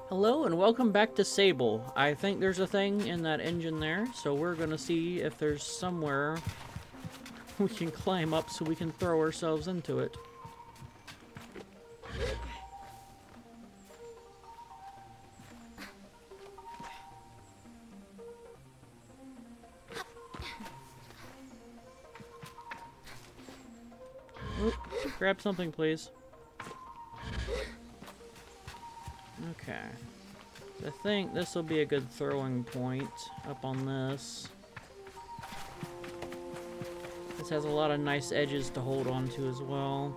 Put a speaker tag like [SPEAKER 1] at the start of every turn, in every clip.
[SPEAKER 1] Hello and welcome back to Sable. I think there's a thing in that engine there, so we're gonna see if there's somewhere we can climb up so we can throw ourselves into it. Oop, grab something, please. Okay. I think this will be a good throwing point up on this. This has a lot of nice edges to hold on to as well.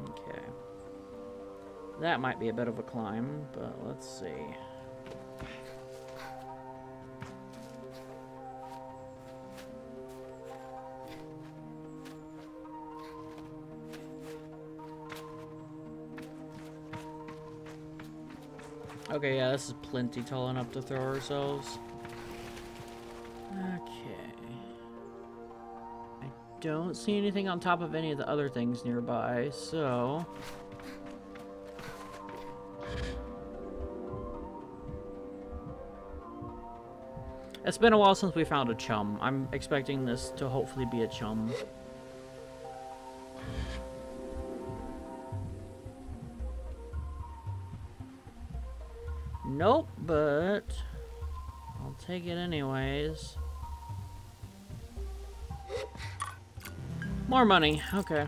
[SPEAKER 1] Okay. That might be a bit of a climb, but let's see. Okay, yeah, this is plenty tall enough to throw ourselves. Okay. I don't see anything on top of any of the other things nearby, so... It's been a while since we found a chum. I'm expecting this to hopefully be a chum. Nope, but I'll take it anyways. More money, okay.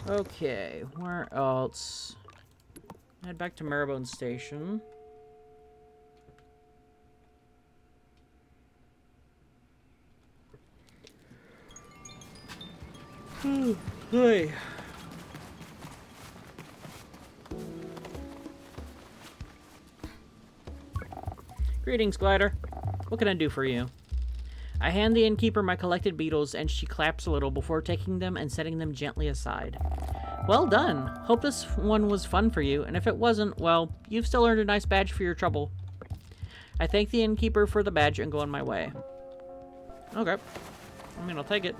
[SPEAKER 1] Okay, where else? Head back to Marrowbone Station. Hey. Greetings, Glider. What can I do for you? I hand the innkeeper my collected beetles, and she claps a little before taking them and setting them gently aside. Well done. Hope this one was fun for you, and if it wasn't, well, you've still earned a nice badge for your trouble. I thank the innkeeper for the badge and go on my way. Okay. I mean, I'll take it.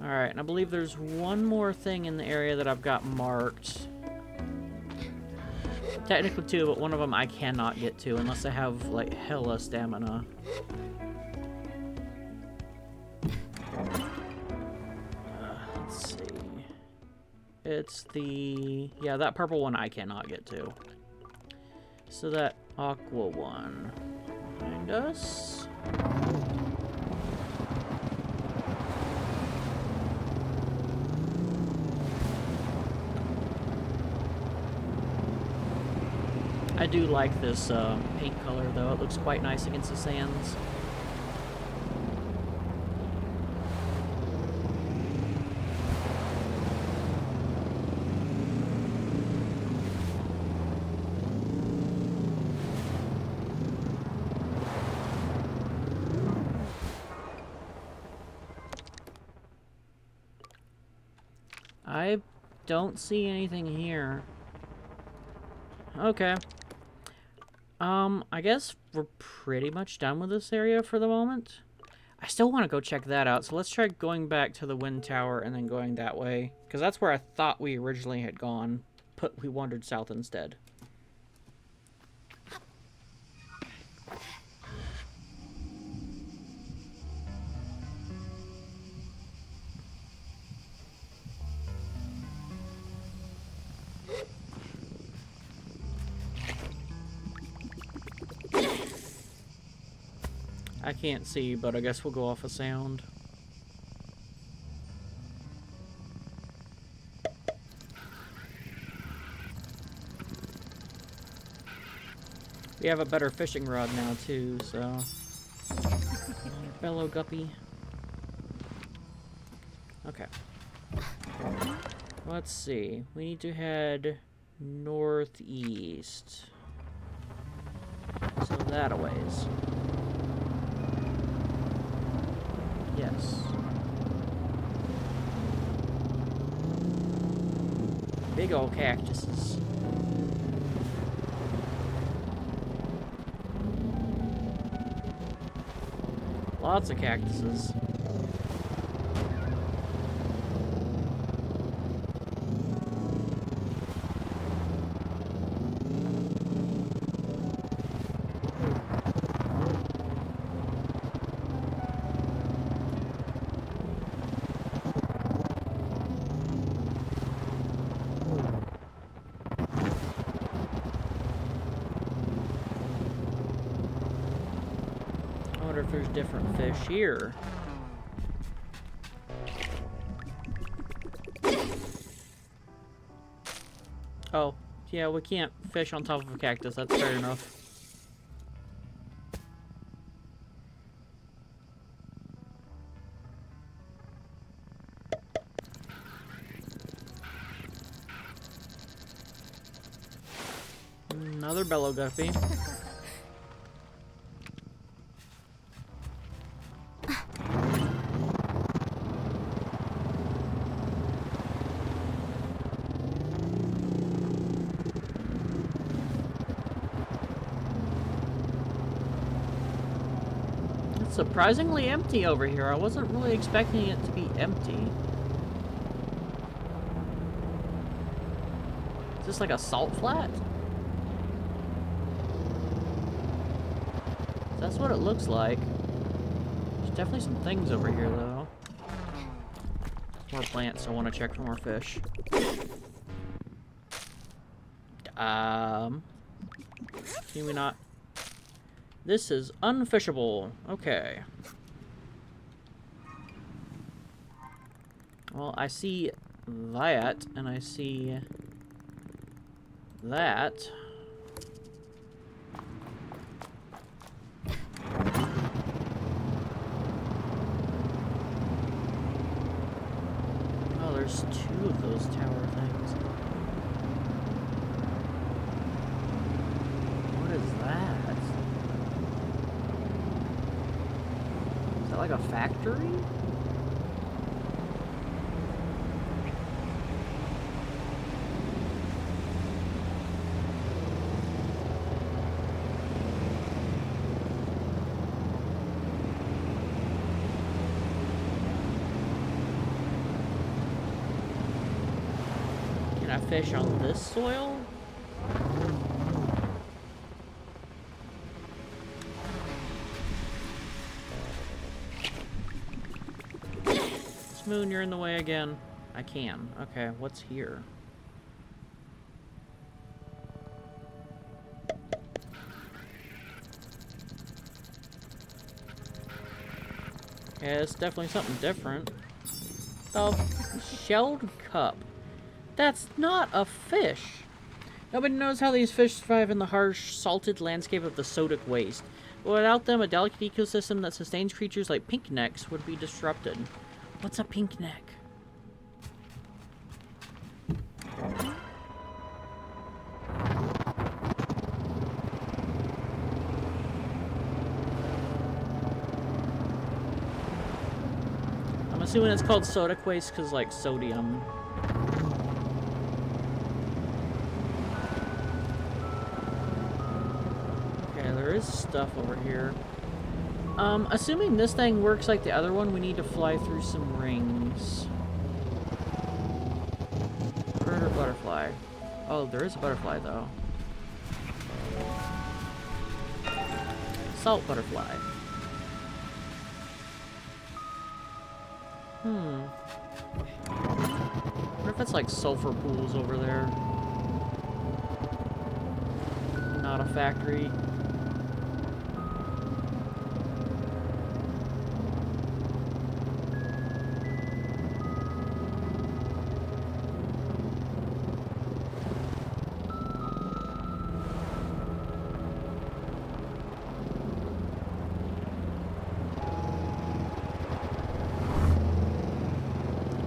[SPEAKER 1] Alright, and I believe there's one more thing in the area that I've got marked. Technically two, but one of them I cannot get to unless I have, like, hella stamina. Let's see. It's the... yeah, that purple one I cannot get to. So that aqua one behind us. I do like this paint color, though. It looks quite nice against the sands. I don't see anything here. Okay. I guess we're pretty much done with this area for the moment. I still want to go check that out, so let's try going back to the wind tower and then going that way. Because that's where I thought we originally had gone, but we wandered south instead. I can't see, but I guess we'll go off a sound. We have a better fishing rod now, too, so... fellow guppy. Okay. Let's see. We need to head northeast. So that a ways. Yes. Big old cactuses. Lots of cactuses. I wonder if there's different fish here. Oh, yeah, we can't fish on top of a cactus. That's fair enough. Another bellow guppy. It's surprisingly empty over here. I wasn't really expecting it to be empty. Is this like a salt flat? That's what it looks like. There's definitely some things over here, though. More plants, so I want to check for more fish. Can we not? This is unfishable. Okay. Well, I see that, and I see that. Oh, there's two of those tower things. What is that? Is that like a factory? Can I fish on this soil? Moon, you're in the way again. I can. Okay, what's here? Yeah, it's definitely something different. The shelled cup. That's not a fish. Nobody knows how these fish survive in the harsh, salted landscape of the Sodic Waste. But without them, a delicate ecosystem that sustains creatures like pink necks would be disrupted. What's a pink neck? I'm assuming it's called Sodic Waste because, like, sodium. Okay, there is stuff over here. Assuming this thing works like the other one, we need to fly through some rings. Bird or butterfly? Oh, there is a butterfly, though. Salt butterfly. I wonder if it's like sulfur pools over there. Not a factory.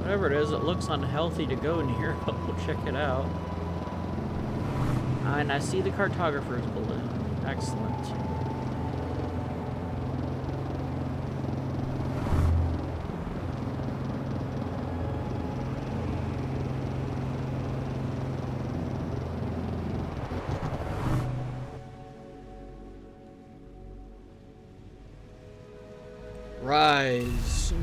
[SPEAKER 1] Whatever it is, it looks unhealthy to go near, but we'll check it out. And I see the cartographer's balloon. Excellent. Rise.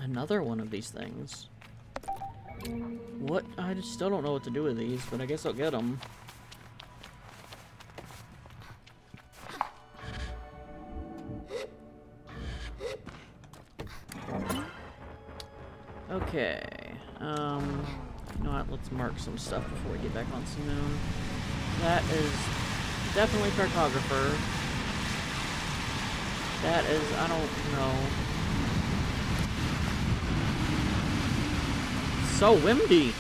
[SPEAKER 1] Another one of these things. What? I just still don't know what to do with these, but I guess I'll get them. Okay. You know what? Let's mark some stuff before we get back on Simoon. That is definitely cartographer. That is, I don't know. So windy.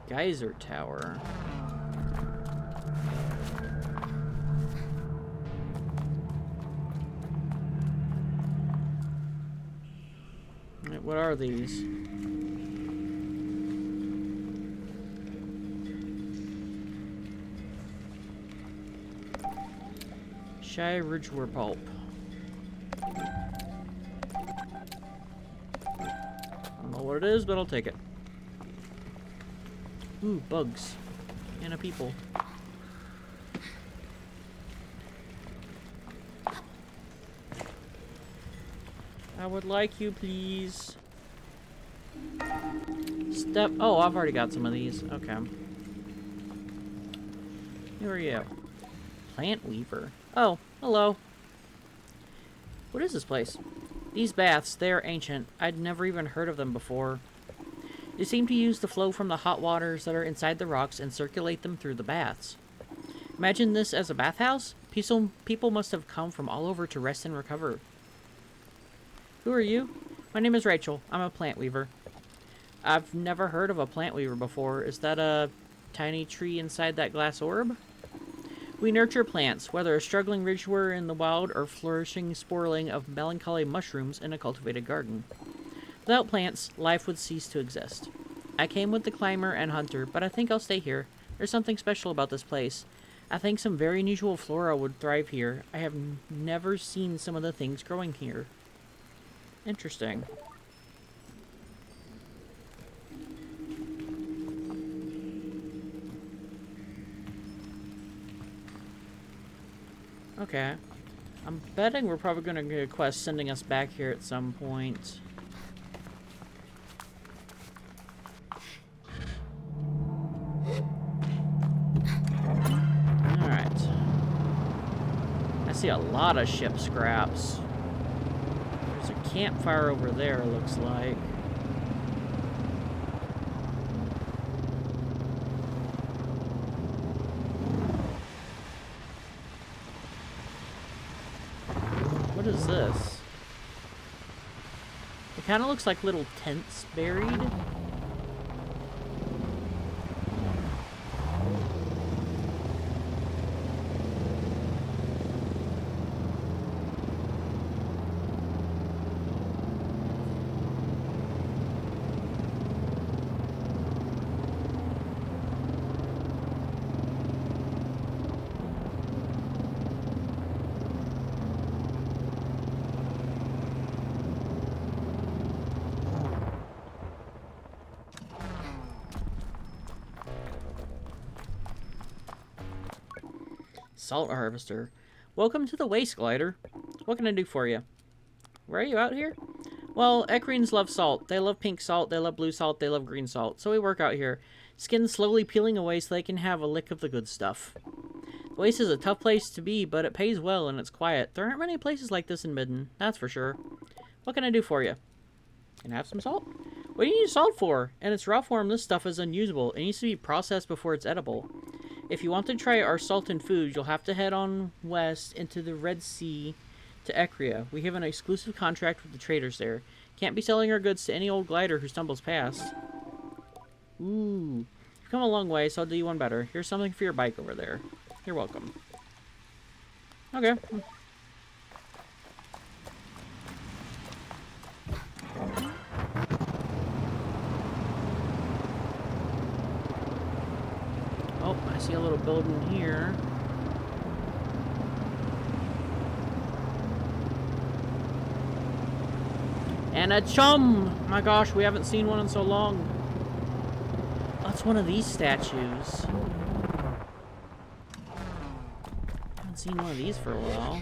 [SPEAKER 1] Geyser tower. What are these? Shy Ridgeware pulp. I don't know what it is, but I'll take it. Ooh, bugs. And a people. I would like you, please. Step. Oh, I've already got some of these. Okay. Who are you? Plant weaver. Oh, hello. What is this place? These baths, they are ancient. I'd never even heard of them before. They seem to use the flow from the hot waters that are inside the rocks and circulate them through the baths. Imagine this as a bathhouse? People must have come from all over to rest and recover. Who are you? My name is Rachel. I'm a plant weaver. I've never heard of a plant weaver before. Is that a tiny tree inside that glass orb? We nurture plants, whether a struggling ridgewear in the wild or flourishing sporling of melancholy mushrooms in a cultivated garden. Without plants, life would cease to exist. I came with the climber and hunter, but I think I'll stay here. There's something special about this place. I think some very unusual flora would thrive here. I have never seen some of the things growing here. Interesting. Okay. I'm betting we're probably going to get a quest sending us back here at some point. Alright. I see a lot of ship scraps. There's a campfire over there, looks like. What is this? It kind of looks like little tents buried. Salt harvester. Welcome to the waste glider. What can I do for you? Where are you out here? Well, ecrines love salt. They love pink salt, they love blue salt, they love green salt. So we work out here. skin slowly peeling away so they can have a lick of the good stuff. The waste is a tough place to be, but it pays well and it's quiet. There aren't many places like this in Midden, that's for sure. What can I do for you? Can I have some salt? What do you need salt for? In its raw form, this stuff is unusable. It needs to be processed before it's edible. If you want to try our salt and food, you'll have to head on west into the Red Sea to Ekria. We have an exclusive contract with the traders there. Can't be selling our goods to any old glider who stumbles past. Ooh. You've come a long way, so I'll do you one better. Here's something for your bike over there. You're welcome. Okay. Oh, I see a little building here. And a chum! My gosh, we haven't seen one in so long. That's one of these statues. Haven't seen one of these for a while.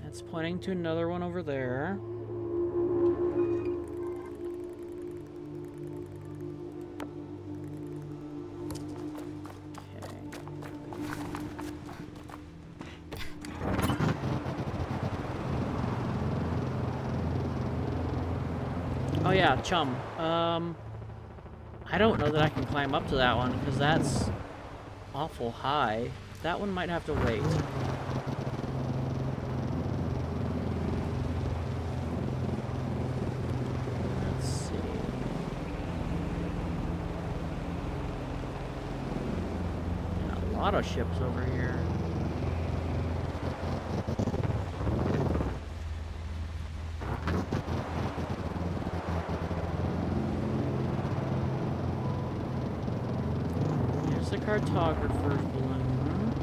[SPEAKER 1] That's pointing to another one over there. Oh yeah, chum. I don't know that I can climb up to that one, because that's awful high. That one might have to wait. Let's see. And a lot of ships over here. The cartographer's balloon.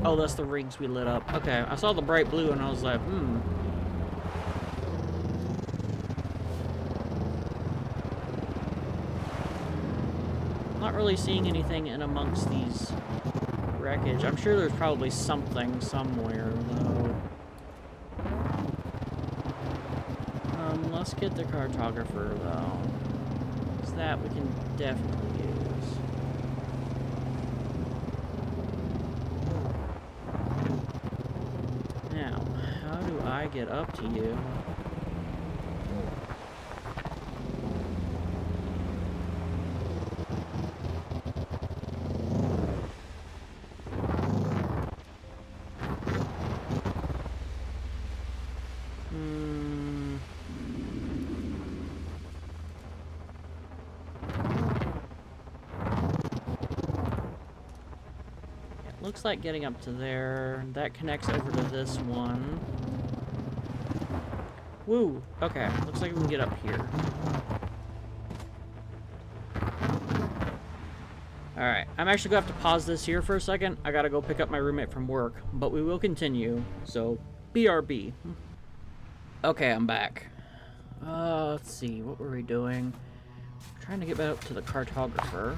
[SPEAKER 1] Oh, that's the rigs we lit up. Okay, I saw the bright blue and I was like, Not really seeing anything in amongst these wreckage. I'm sure there's probably something somewhere, though. Let's get the cartographer, though. Because that we can definitely use. Now, how do I get up to you? Looks like getting up to there. That connects over to this one. Woo! Okay, looks like we can get up here. Alright, I'm actually going to have to pause this here for a second. I gotta go pick up my roommate from work, but we will continue, so BRB. Okay, I'm back. Let's see, what were we doing? Trying to get back up to the cartographer.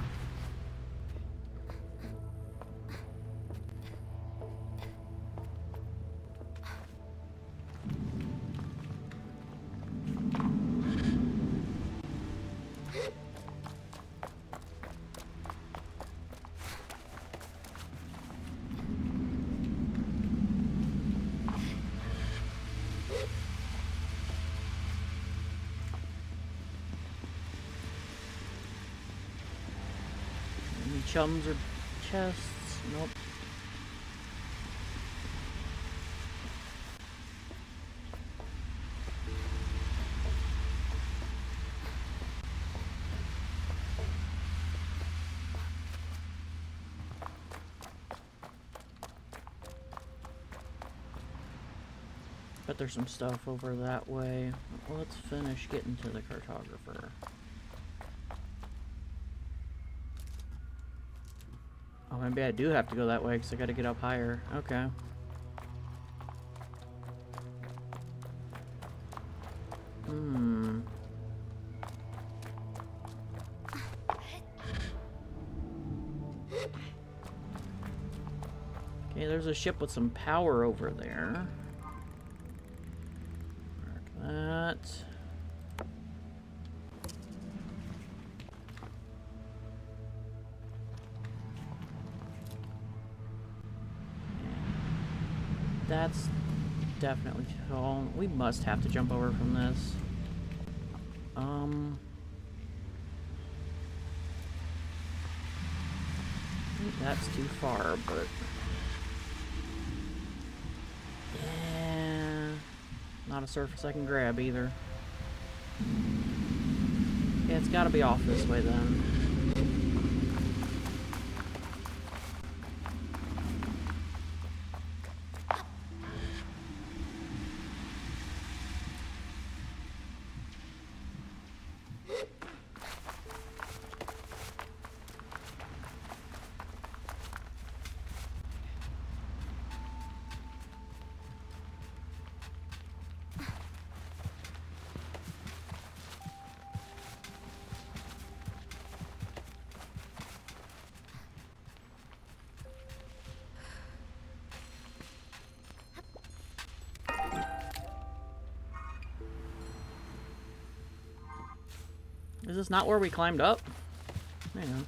[SPEAKER 1] Chums or chests? Nope. Bet there's some stuff over that way. Let's finish getting to the cartographer. Oh, maybe I do have to go that way because I gotta get up higher. Okay. Hmm. Okay, there's a ship with some power over there. Mark that. That's definitely tall. We must have to jump over from this. I think that's too far, but yeah, not a surface I can grab either. Yeah, it's got to be off this way then. Is this not where we climbed up? Hang on.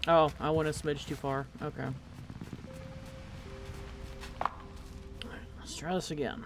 [SPEAKER 1] Oh, I went a smidge too far. Okay. Alright, let's try this again.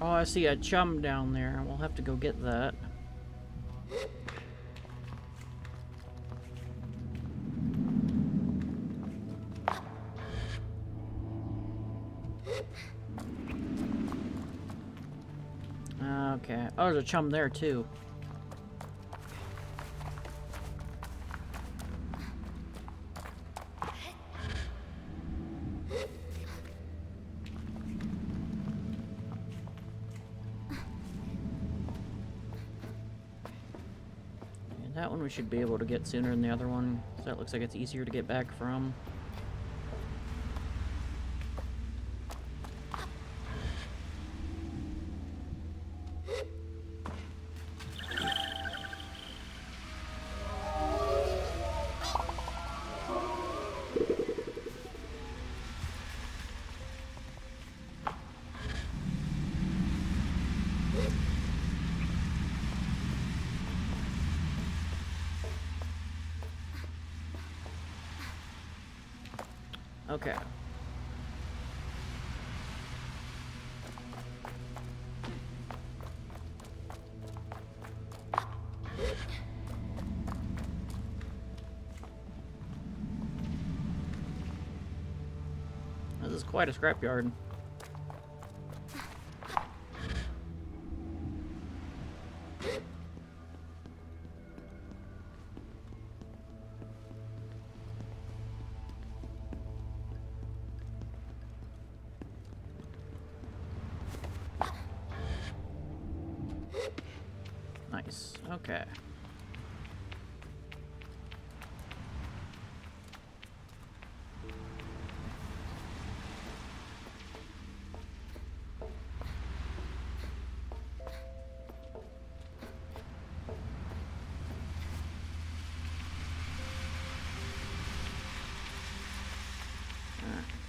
[SPEAKER 1] Oh, I see a chum down there. We'll have to go get that. Okay. Oh, there's a chum there, too. That one we should be able to get sooner than the other one. So that looks like it's easier to get back from. Okay. This is quite a scrapyard. Nice. Okay.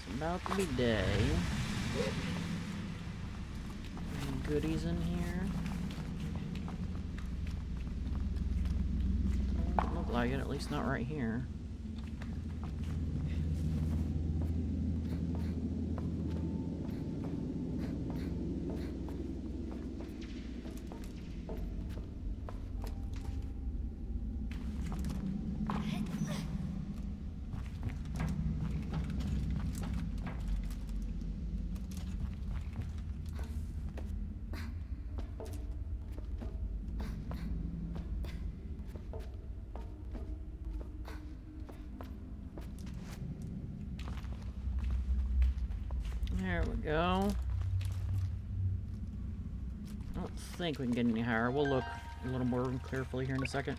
[SPEAKER 1] It's about to be day. Any goodies in here? Doesn't look like it, at least not right here. There we go. I don't think we can get any higher. We'll look a little more carefully here in a second.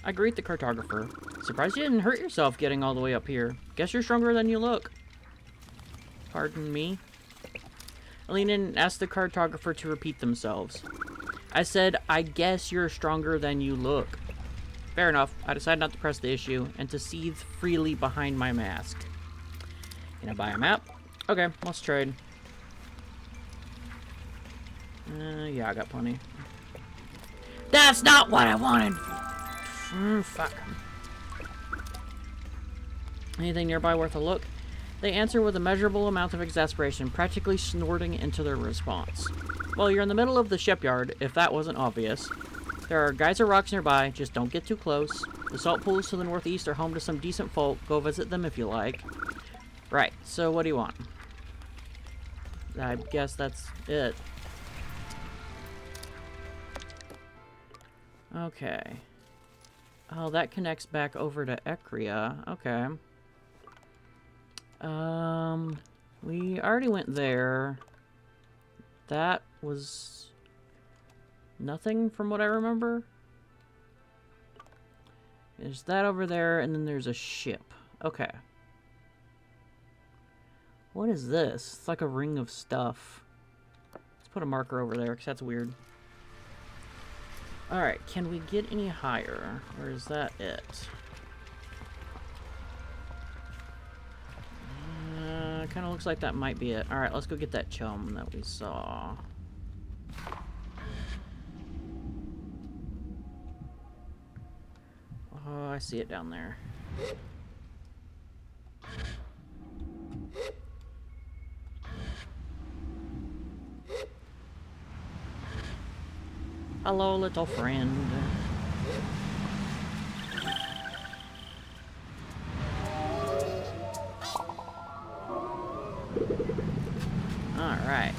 [SPEAKER 1] I greet the cartographer. Surprised you didn't hurt yourself getting all the way up here. Guess you're stronger than you look. Pardon me? I lean in and ask the cartographer to repeat themselves. I said, I guess you're stronger than you look. Fair enough. I decide not to press the issue and to seethe freely behind my mask. Can I buy a map? Okay, let's trade. Yeah, I got plenty. That's not what I wanted! Fuck. Anything nearby worth a look? They answer with a measurable amount of exasperation, practically snorting into their response. Well, you're in the middle of the shipyard, if that wasn't obvious. There are geyser rocks nearby, just don't get too close. The salt pools to the northeast are home to some decent folk. Go visit them if you like. Right, so what do you want? I guess that's it. Okay. Oh, that connects back over to Ecria. Okay. We already went there. That was nothing from what I remember. There's that over there, and then there's a ship. Okay. What is this? It's like a ring of stuff. Let's put a marker over there, because that's weird. Alright, can we get any higher? Or is that it? Kind of looks like that might be it. Alright, let's go get that chum that we saw. Oh, I see it down there. Hello, little friend. Alright.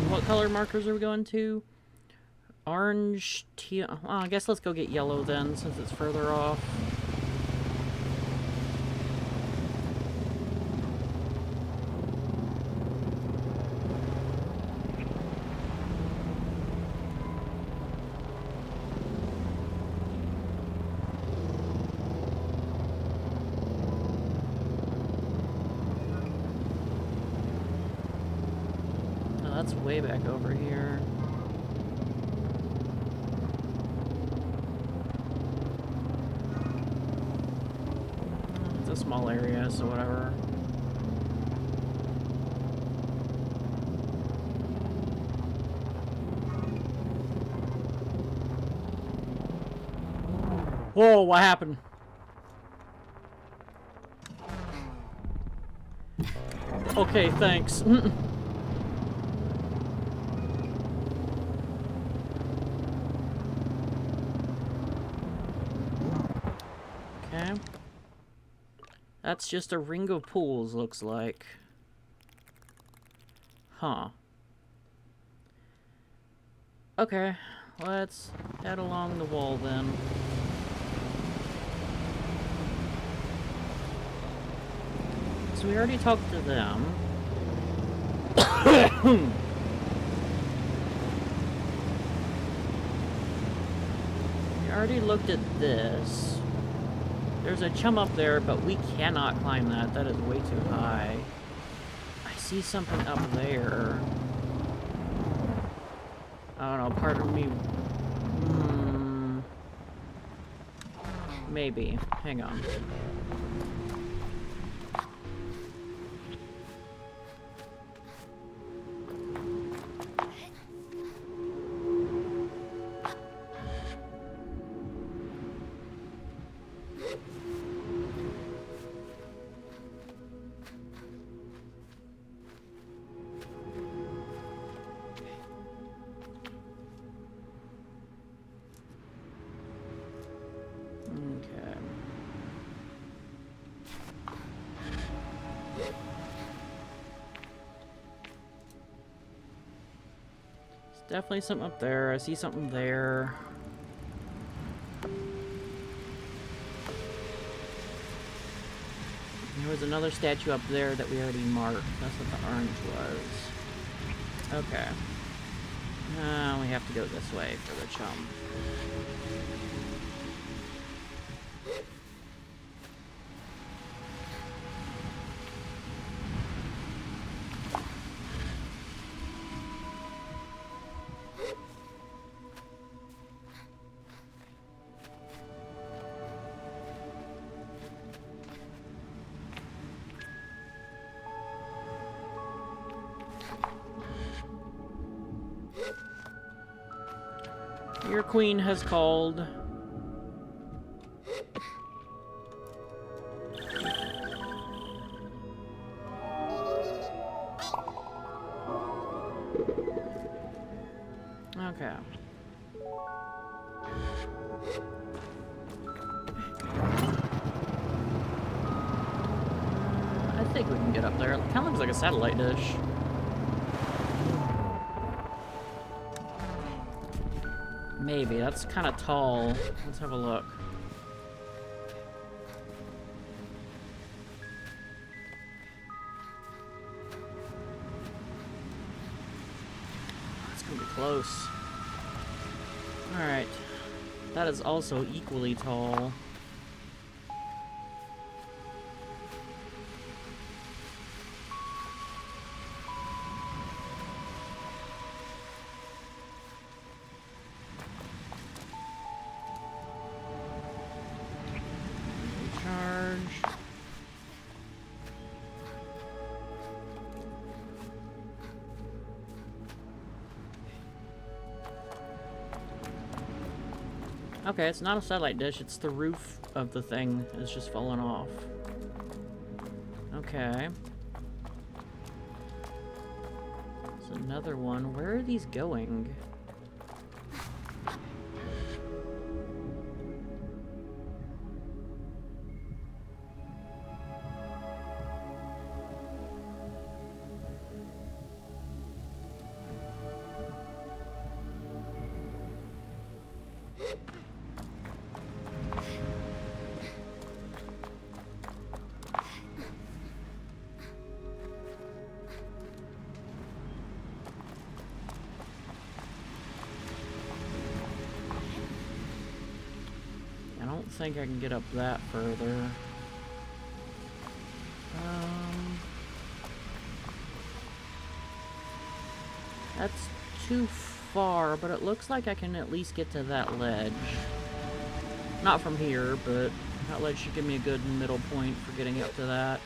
[SPEAKER 1] What color markers are we going to? Orange, teal. Well, I guess let's go get yellow then, since it's further off. That's way back over here. It's a small area, so whatever. Whoa, what happened? Okay, thanks. Okay. That's just a ring of pools, looks like. Huh. Okay, let's head along the wall then. So we already talked to them. We already looked at this. There's a chum up there, but we cannot climb that. That is way too high. I see something up there. I don't know, part of me... Maybe. Hang on. Definitely something up there. I see something there. There was another statue up there that we already marked. That's what the orange was. Okay. Now we have to go this way for the chum. Your queen has called. Okay. I think we can get up there. It kind of looks like a satellite dish. Maybe. That's kind of tall. Let's have a look. It's gonna be close. Alright. That is also equally tall. Okay, it's not a satellite dish, it's the roof of the thing is just falling off. Okay. There's another one. Where are these going? I think I can get up that further. That's too far, but it looks like I can at least get to that ledge. Not from here, but that ledge should give me a good middle point for getting up to that.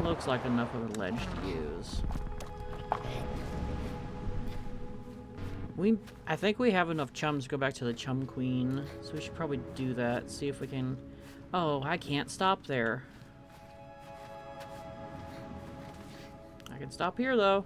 [SPEAKER 1] Looks like enough of a ledge to use. I think we have enough chums to go back to the Chum Queen, so we should probably do that, see if we can... Oh, I can't stop there. I can stop here, though.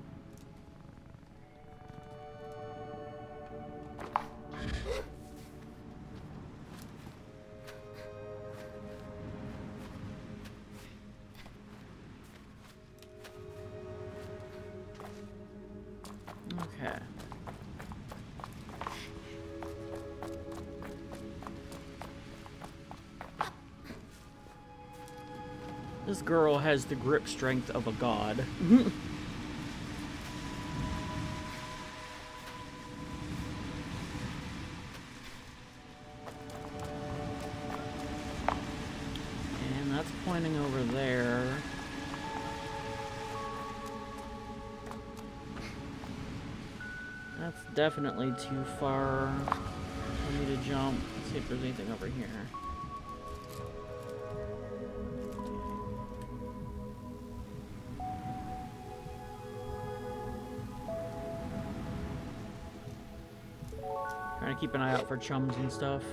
[SPEAKER 1] Okay. This girl has the grip strength of a god. And that's pointing over there. That's definitely too far for me to jump. Let's see if there's anything over here. Trying to keep an eye out for chums and stuff.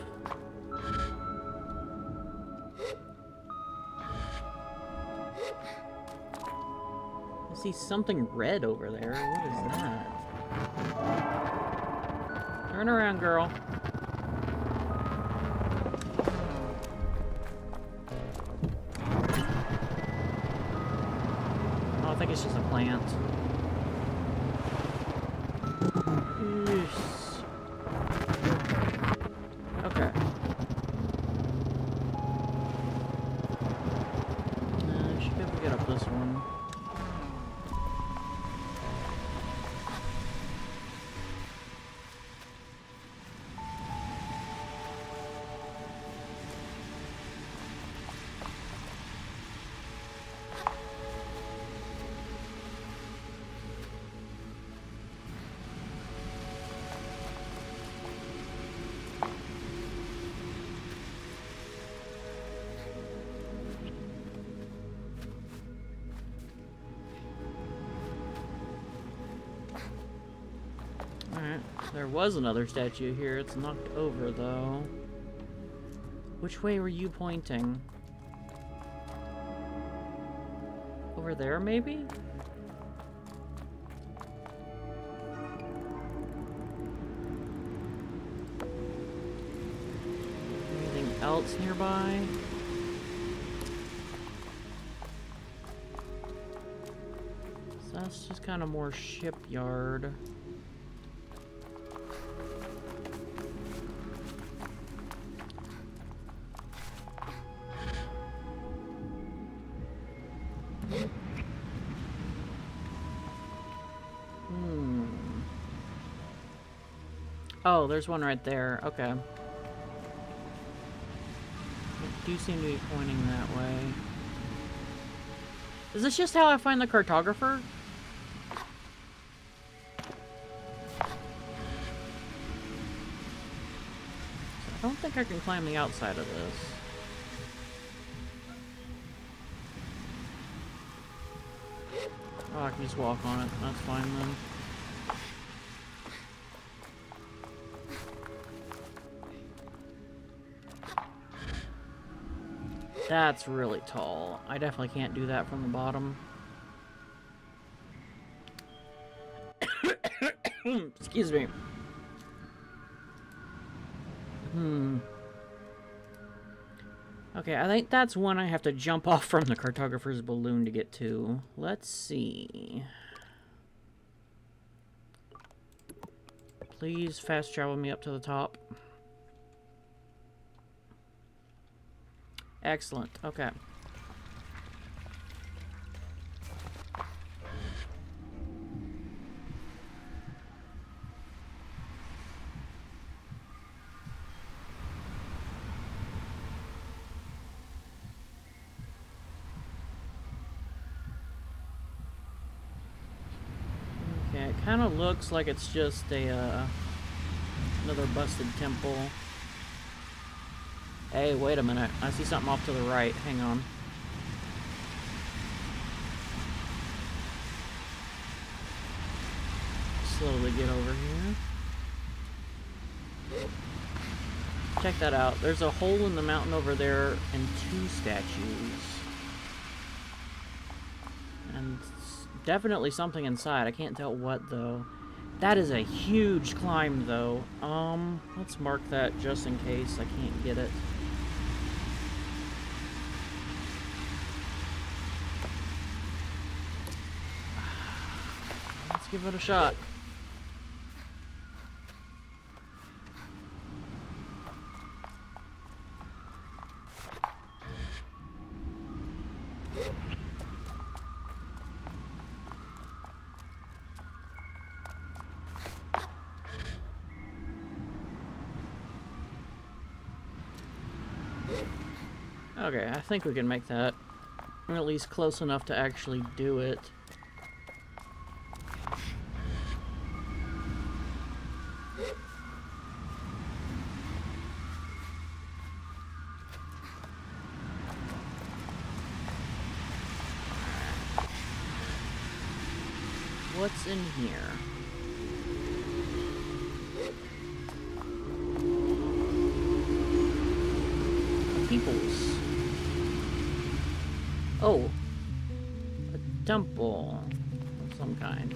[SPEAKER 1] I see something red over there. What is that? Turn around, girl. Oh, I think it's just a plant. Yes. Okay. Should be able to get up this one. Alright, there was another statue here. It's knocked over, though. Which way were you pointing? Over there, maybe? Anything else nearby? So that's just kind of more shipyard. Oh, there's one right there. Okay. It do seem to be pointing that way. Is this just how I find the cartographer? I don't think I can climb the outside of this. Oh, I can just walk on it. That's fine then. That's really tall. I definitely can't do that from the bottom. Excuse me. Okay, I think that's one I have to jump off from the cartographer's balloon to get to. Let's see. Please fast travel me up to the top. Excellent. Okay. Okay, it kind of looks like it's just a another busted temple. Hey, wait a minute. I see something off to the right. Hang on. Slowly get over here. Check that out. There's a hole in the mountain over there and 2 statues. And definitely something inside. I can't tell what, though. That is a huge climb, though. Let's mark that just in case I can't get it. Let's give it a shot. Okay, I think we can make that. Or at least close enough to actually do it. What's in here? Peoples. Oh. A temple of some kind.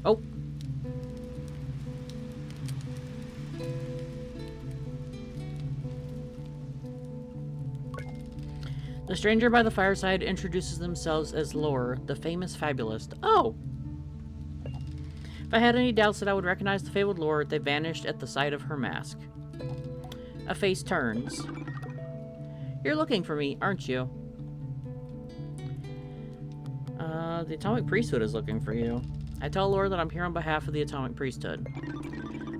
[SPEAKER 1] Oh. The stranger by the fireside introduces themselves as Llhor, the famous fabulist. Oh! If I had any doubts that I would recognize the fabled Llhor, they vanished at the sight of her mask. A face turns. You're looking for me, aren't you? The Atomic Priesthood is looking for you. I tell Llhor that I'm here on behalf of the Atomic Priesthood.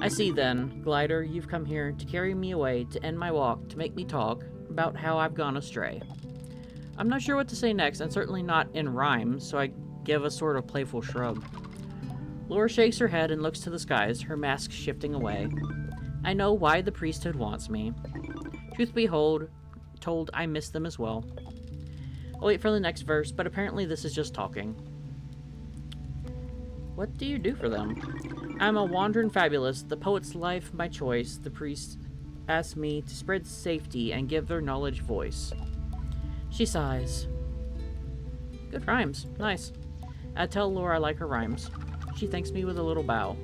[SPEAKER 1] I see then, Glider, you've come here to carry me away, to end my walk, to make me talk about how I've gone astray. I'm not sure what to say next, and certainly not in rhyme, so I give a sort of playful shrug. Llhor shakes her head and looks to the skies, her mask shifting away. I know why the priesthood wants me. Truth be told, I miss them as well. I'll wait for the next verse, but apparently this is just talking. What do you do for them? I'm a wandering fabulist, the poet's life my choice. The priest asked me to spread safety and give their knowledge voice. She sighs. Good rhymes. Nice. I tell Llhor I like her rhymes. She thanks me with a little bow.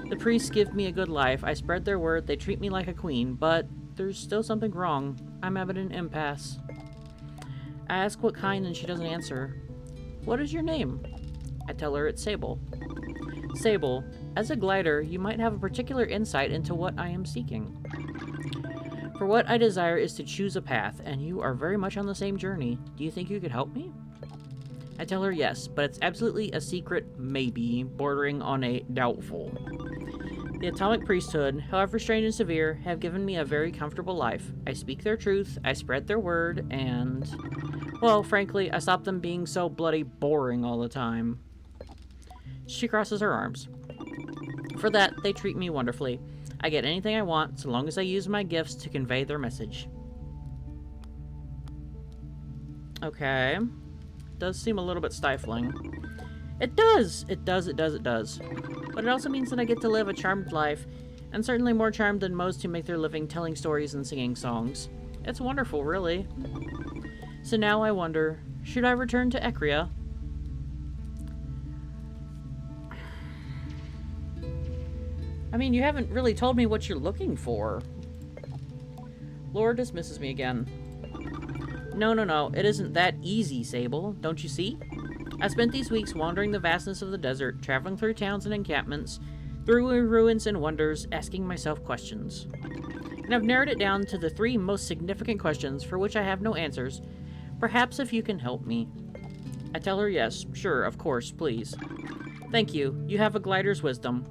[SPEAKER 1] The priests give me a good life. I spread their word. They treat me like a queen, but there's still something wrong. I'm at an impasse. I ask what kind, and she doesn't answer. What is your name? I tell her it's Sable. Sable, as a glider, you might have a particular insight into what I am seeking. For what I desire is to choose a path, and you are very much on the same journey. Do you think you could help me? I tell her yes, but it's absolutely a secret maybe, bordering on a doubtful. The Atomic Priesthood, however strange and severe, have given me a very comfortable life. I speak their truth, I spread their word, and... well, frankly, I stop them being so bloody boring all the time. She crosses her arms. For that, they treat me wonderfully. I get anything I want, so long as I use my gifts to convey their message. Okay. Does seem a little bit stifling. It does! It does. But it also means that I get to live a charmed life, and certainly more charmed than most who make their living telling stories and singing songs. It's wonderful, really. So now I wonder, should I return to Ecria? I mean, you haven't really told me what you're looking for. Llhor dismisses me again. No, it isn't that easy, Sable. Don't you see? I spent these weeks wandering the vastness of the desert, traveling through towns and encampments, through ruins and wonders, asking myself questions. And I've narrowed it down to the 3 most significant questions for which I have no answers. Perhaps if you can help me. I tell her yes, sure, of course, please. Thank you. You have a glider's wisdom.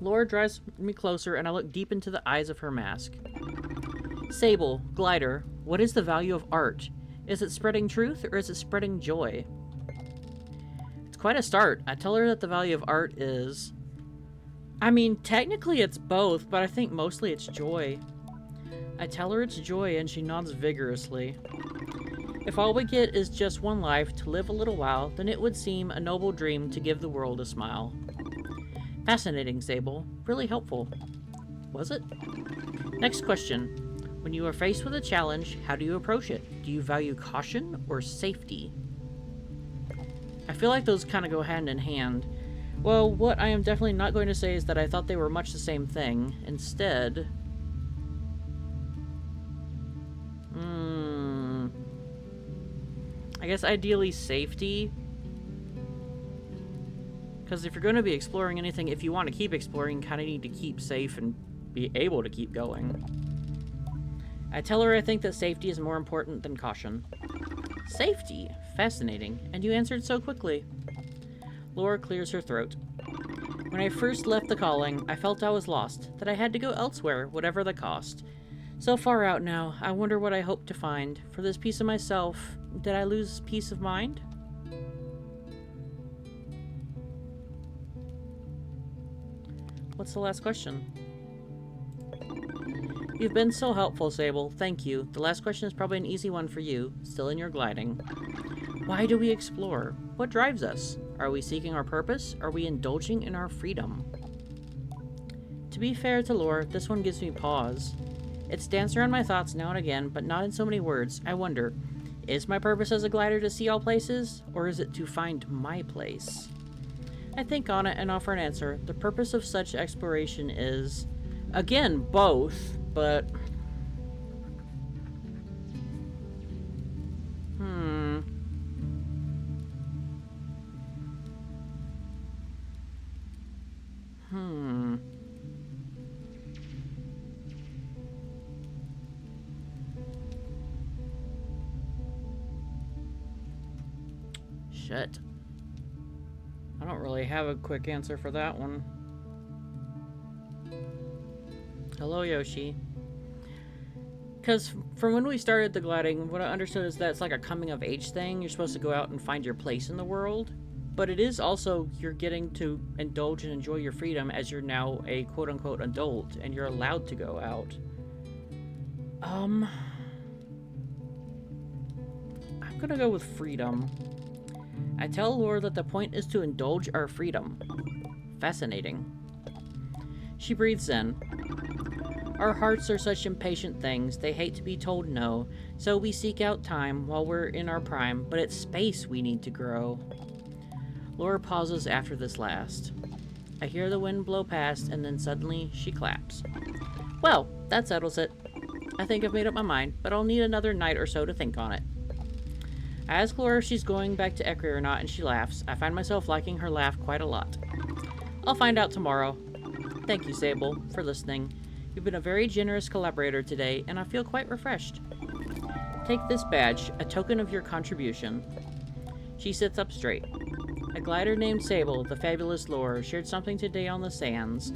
[SPEAKER 1] Llhor drives me closer, and I look deep into the eyes of her mask. Sable, glider, what is the value of art? Is it spreading truth, or is it spreading joy? It's quite a start. I tell her that the value of art is... I mean, technically it's both, but I think mostly it's joy. I tell her it's joy, and she nods vigorously. If all we get is just one life to live a little while, then it would seem a noble dream to give the world a smile. Fascinating, Sable. Really helpful. Was it? Next question. When you are faced with a challenge, how do you approach it? Do you value caution or safety? I feel like those kind of go hand in hand. Well, what I am definitely not going to say is that I thought they were much the same thing. Instead... I guess ideally safety. Because if you're going to be exploring anything, if you want to keep exploring, you kind of need to keep safe and be able to keep going. I tell her I think that safety is more important than caution. Safety? Fascinating. And you answered so quickly. Llhor clears her throat. When I first left the calling, I felt I was lost, that I had to go elsewhere, whatever the cost. So far out now, I wonder what I hope to find. For this piece of myself, did I lose peace of mind? What's the last question? You've been so helpful, Sable. Thank you. The last question is probably an easy one for you, still in your gliding. Why do we explore? What drives us? Are we seeking our purpose? Are we indulging in our freedom? To be fair to Llhor, this one gives me pause. It's danced around my thoughts now and again, but not in so many words. I wonder, is my purpose as a glider to see all places, or is it to find my place? I think on it and offer an answer. The purpose of such exploration is, again, both, but... Shit. I don't really have a quick answer for that one. Hello, Yoshi. Because from when we started the gliding, what I understood is that it's like a coming-of-age thing. You're supposed to go out and find your place in the world. But it is also, you're getting to indulge and enjoy your freedom as you're now a quote-unquote adult, and you're allowed to go out. I'm gonna go with freedom. I tell Llhor that the point is to indulge our freedom. Fascinating. She breathes in. Our hearts are such impatient things, they hate to be told no, so we seek out time while we're in our prime, but it's space we need to grow. Llhor pauses after this last. I hear the wind blow past, and then suddenly she claps. Well, that settles it. I think I've made up my mind, but I'll need another night or so to think on it. I ask Llhor if she's going back to Ekri or not, and she laughs. I find myself liking her laugh quite a lot. I'll find out tomorrow. Thank you, Sable, for listening. You've been a very generous collaborator today, and I feel quite refreshed. Take this badge, a token of your contribution. She sits up straight. A glider named Sable, the Fabulist Llhor, shared something today on the sands.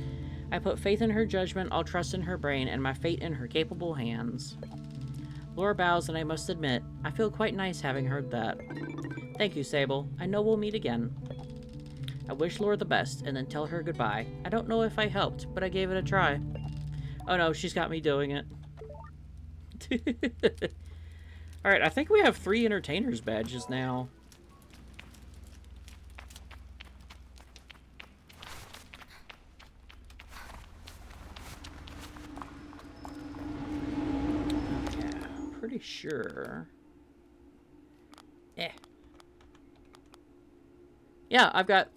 [SPEAKER 1] I put faith in her judgment, all trust in her brain, and my fate in her capable hands. Llhor bows, and I must admit, I feel quite nice having heard that. Thank you, Sable. I know we'll meet again. I wish Llhor the best, and then tell her goodbye. I don't know if I helped, but I gave it a try. Oh no, she's got me doing it. Alright, I think we have 3 entertainers badges now. Pretty sure. Yeah, I've got...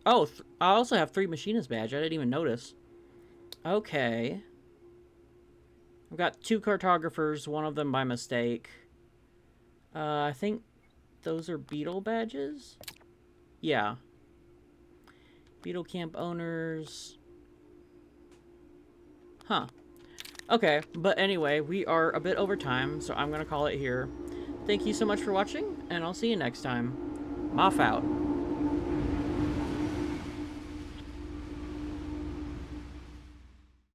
[SPEAKER 1] I also have 3 machinist badge. I didn't even notice. Okay. I've got 2 cartographers, one of them by mistake. I think those are beetle badges? Yeah. Beetle camp owners. Huh. Okay, but anyway, we are a bit over time, so I'm going to call it here. Thank you so much for watching, and I'll see you next time. Moff out.